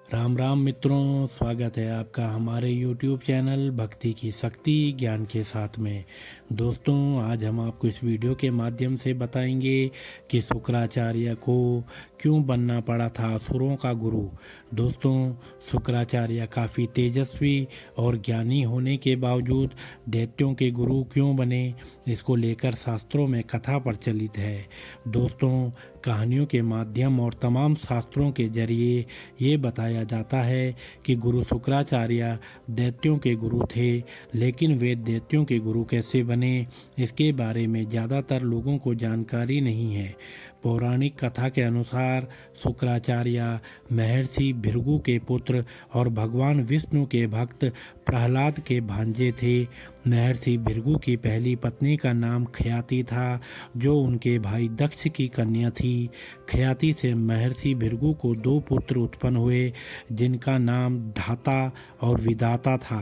राम राम मित्रों, स्वागत है आपका हमारे YouTube चैनल भक्ति की शक्ति ज्ञान के साथ में। दोस्तों, आज हम आपको इस वीडियो के माध्यम से बताएंगे कि शुक्राचार्य को क्यों बनना पड़ा था असुरों का गुरु। दोस्तों, शुक्राचार्य काफ़ी तेजस्वी और ज्ञानी होने के बावजूद दैत्यों के गुरु क्यों बने, इसको लेकर शास्त्रों में कथा प्रचलित है। दोस्तों, कहानियों के माध्यम और तमाम शास्त्रों के जरिए ये बताया जाता है कि गुरु शुक्राचार्य दैत्यों के गुरु थे, लेकिन वे दैत्यों के गुरु कैसे बने, इसके बारे में ज़्यादातर लोगों को जानकारी नहीं है। पौराणिक कथा के अनुसार शुक्राचार्य महर्षि भृगु के पुत्र और भगवान विष्णु के भक्त प्रहलाद के भांजे थे। महर्षि भृगु की पहली पत्नी का नाम ख्याति था, जो उनके भाई दक्ष की कन्या थी। ख्याति से महर्षि भृगु को 2 पुत्र उत्पन्न हुए, जिनका नाम धाता और विधाता था,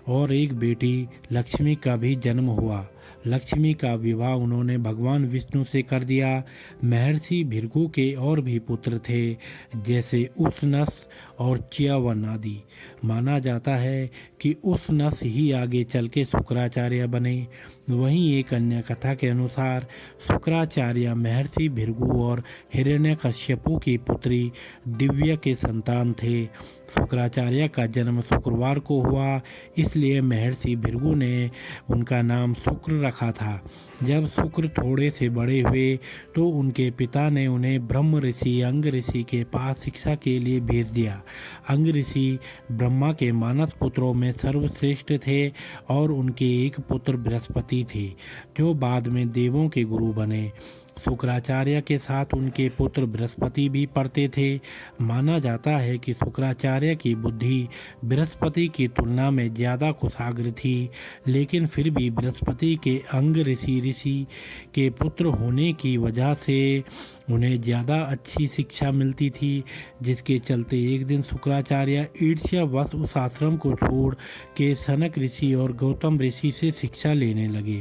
और एक बेटी लक्ष्मी का भी जन्म हुआ। लक्ष्मी का विवाह उन्होंने भगवान विष्णु से कर दिया। महर्षि भृगु के और भी पुत्र थे, जैसे उसनस और च्यवन आदि। माना जाता है कि उसनस ही आगे चल के शुक्राचार्य बने। वहीं एक अन्य कथा के अनुसार शुक्राचार्य महर्षि भृगु और हिरण्यकश्यपु की पुत्री दिव्या के संतान थे। शुक्राचार्य का जन्म शुक्रवार को हुआ, इसलिए महर्षि भृगु ने उनका नाम शुक्र रखा था। जब शुक्र थोड़े से बड़े हुए तो उनके पिता ने उन्हें ब्रह्म ऋषि अंग ऋषि के पास शिक्षा के लिए भेज दिया। अंग ऋषि ब्रह्मा के मानस पुत्रों में सर्वश्रेष्ठ थे और उनके एक पुत्र बृहस्पति थे, जो बाद में देवों के गुरु बने। शुक्राचार्य के साथ उनके पुत्र बृहस्पति भी पढ़ते थे। माना जाता है कि शुक्राचार्य की बुद्धि बृहस्पति की तुलना में ज़्यादा कुशाग्र थी, लेकिन फिर भी बृहस्पति के अंग ऋषि के पुत्र होने की वजह से उन्हें ज़्यादा अच्छी शिक्षा मिलती थी, जिसके चलते एक दिन शुक्राचार्य ईर्ष्यावश उस आश्रम को छोड़ के सनक ऋषि और गौतम ऋषि से शिक्षा लेने लगे।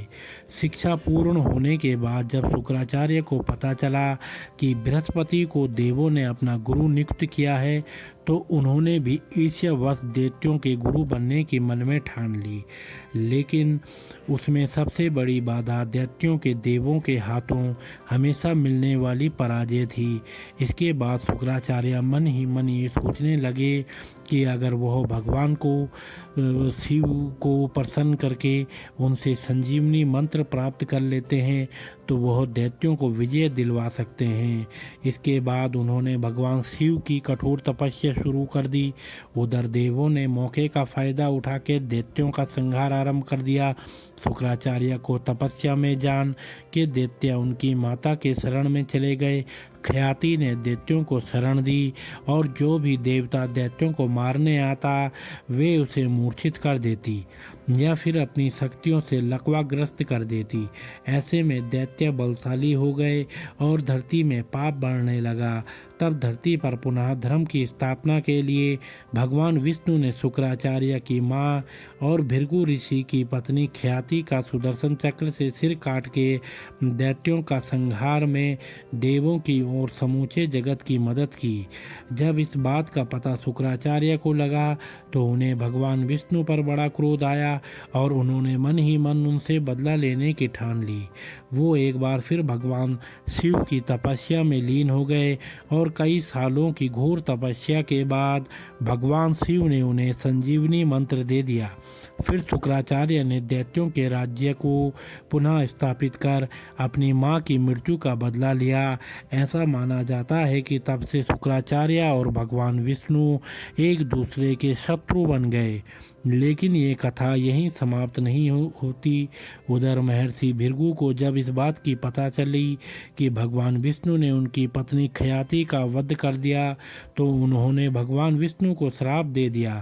शिक्षा पूर्ण होने के बाद जब शुक्राचार्य को पता चला कि बृहस्पति को देवों ने अपना गुरु नियुक्त किया है, तो उन्होंने भी ईर्ष्यावश दैत्यों के गुरु बनने की मन में ठान ली। लेकिन उसमें सबसे बड़ी बाधा दैत्यों के देवों के हाथों हमेशा मिलने वाली पराजय थी। इसके बाद शुक्राचार्य मन ही मन ये सोचने लगे कि अगर वह भगवान को शिव को प्रसन्न करके उनसे संजीवनी मंत्र प्राप्त कर लेते हैं, तो वह दैत्यों को विजय दिलवा सकते हैं। इसके बाद उन्होंने भगवान शिव की कठोर तपस्या शुरू कर दी। उधर देवों ने मौके का फायदा उठा के दैत्यों का संहार आरंभ कर दिया। शुक्राचार्य को तपस्या में जान के दैत्य उनकी माता के शरण में चले गए। ख्याति ने दैत्यों को शरण दी और जो भी देवता दैत्यों को मारने आता वे उसे मूर्छित कर देती या फिर अपनी शक्तियों से लकवाग्रस्त कर देती। ऐसे में दैत्य बलशाली हो गए और धरती में पाप बढ़ने लगा। तब धरती पर पुनः धर्म की स्थापना के लिए भगवान विष्णु ने शुक्राचार्य की माँ और भृगु ऋषि की पत्नी ख्याति का सुदर्शन चक्र से सिर काट के दैत्यों का संहार में देवों की और समूचे जगत की मदद की। जब इस बात का पता शुक्राचार्य को लगा तो उन्हें भगवान विष्णु पर बड़ा क्रोध आया और उन्होंने मन ही मन उनसे बदला लेने की ठान ली। वो एक बार फिर भगवान शिव की तपस्या में लीन हो गए और कई सालों की घोर तपस्या के बाद भगवान शिव ने उन्हें संजीवनी मंत्र दे दिया। फिर शुक्राचार्य ने दैत्यों के राज्य को पुनः स्थापित कर अपनी मां की मृत्यु का बदला लिया। ऐसा माना जाता है कि तब से शुक्राचार्य और भगवान विष्णु एक दूसरे के शत्रु बन गए। लेकिन ये कथा यहीं समाप्त नहीं होती। उधर महर्षि भृगु को जब इस बात की पता चली कि भगवान विष्णु ने उनकी पत्नी ख्याति का वध कर दिया, तो उन्होंने भगवान विष्णु को श्राप दे दिया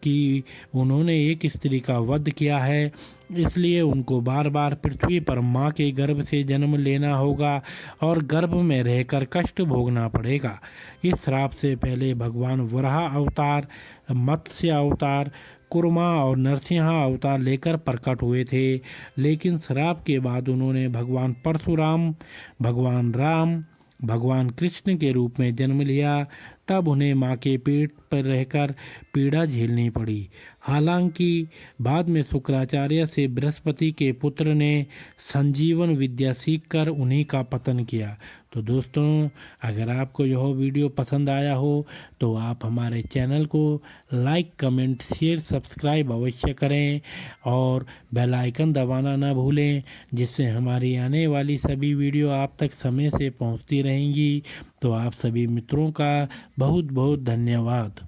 कि उन्होंने एक स्त्री का वध किया है, इसलिए उनको बार बार पृथ्वी पर माँ के गर्भ से जन्म लेना होगा और गर्भ में रहकर कष्ट भोगना पड़ेगा। इस श्राप से पहले भगवान वराह अवतार, मत्स्य अवतार, कुर्मा और नरसिंह अवतार लेकर प्रकट हुए थे, लेकिन श्राप के बाद उन्होंने भगवान परशुराम, भगवान राम, भगवान कृष्ण के रूप में जन्म लिया। तब उन्हें माँ के पेट पर रहकर पीड़ा झेलनी पड़ी। हालांकि बाद में शुक्राचार्य से बृहस्पति के पुत्र ने संजीवन विद्या सीखकर उन्हीं का पतन किया। तो दोस्तों, अगर आपको यह वीडियो पसंद आया हो तो आप हमारे चैनल को लाइक, कमेंट, शेयर, सब्सक्राइब अवश्य करें और बेल आइकन दबाना ना भूलें, जिससे हमारी आने वाली सभी वीडियो आप तक समय से पहुंचती रहेंगी। तो आप सभी मित्रों का बहुत बहुत धन्यवाद।